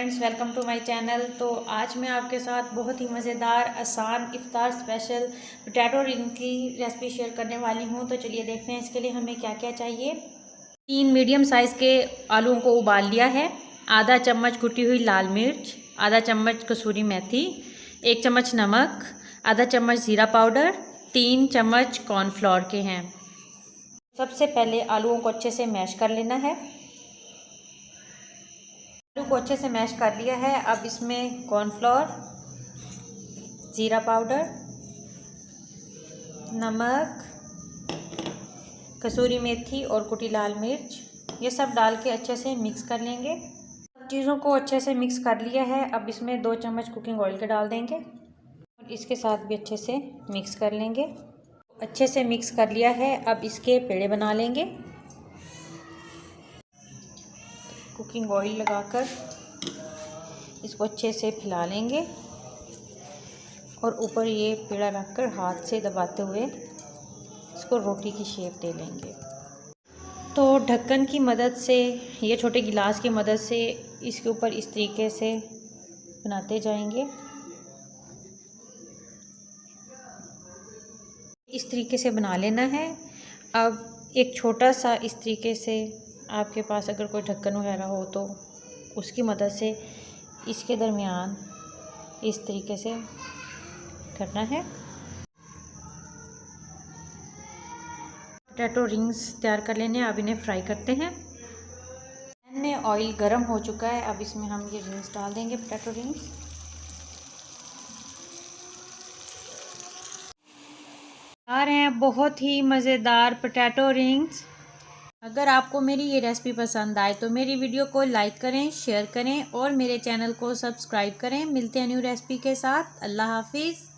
Friends, welcome to my channel. तो आज मैं आपके साथ बहुत ही मज़ेदार आसान इफ्तार स्पेशल पोटैटो रिंग की रेसिपी शेयर करने वाली हूं। तो चलिए देखते हैं इसके लिए हमें क्या क्या चाहिए। 3 मीडियम साइज़ के आलूओं को उबाल लिया है। आधा चम्मच कुटी हुई लाल मिर्च, आधा चम्मच कसूरी मेथी, 1 चम्मच नमक, आधा चम्मच ज़ीरा पाउडर, 3 चम्मच कॉर्नफ्लोर के हैं। सबसे पहले आलूओं को अच्छे से मैश कर लेना है। आलू को अच्छे से मैश कर लिया है। अब इसमें कॉर्नफ्लोर, ज़ीरा पाउडर, नमक, कसूरी मेथी और कुटी लाल मिर्च, ये सब डाल के अच्छे से मिक्स कर लेंगे। चीज़ों को अच्छे से मिक्स कर लिया है। अब इसमें 2 चम्मच कुकिंग ऑयल के डाल देंगे और इसके साथ भी अच्छे से मिक्स कर लेंगे। अच्छे से मिक्स कर लिया है। अब इसके पेड़े बना लेंगे। कुकिंग ऑयल लगाकर इसको अच्छे से फैला लेंगे और ऊपर ये पेड़ा रखकर हाथ से दबाते हुए इसको रोटी की शेप दे लेंगे। तो ढक्कन की मदद से, ये छोटे गिलास की मदद से इसके ऊपर इस तरीके से बनाते जाएंगे। इस तरीके से बना लेना है। अब एक छोटा सा इस तरीके से, आपके पास अगर कोई ढक्कन वगैरह हो तो उसकी मदद से इसके दरमियान इस तरीके से करना है। पोटैटो रिंग्स तैयार कर लेने। अब इन्हें फ्राई करते हैं। पैन में ऑयल गर्म हो चुका है। अब इसमें हम ये रिंग्स डाल देंगे, पोटैटो रिंग्स। आ रहे हैं बहुत ही मज़ेदार पोटैटो रिंग्स। अगर आपको मेरी ये रेसिपी पसंद आए तो मेरी वीडियो को लाइक करें, शेयर करें और मेरे चैनल को सब्सक्राइब करें। मिलते हैं न्यू रेसिपी के साथ। अल्लाह हाफिज़।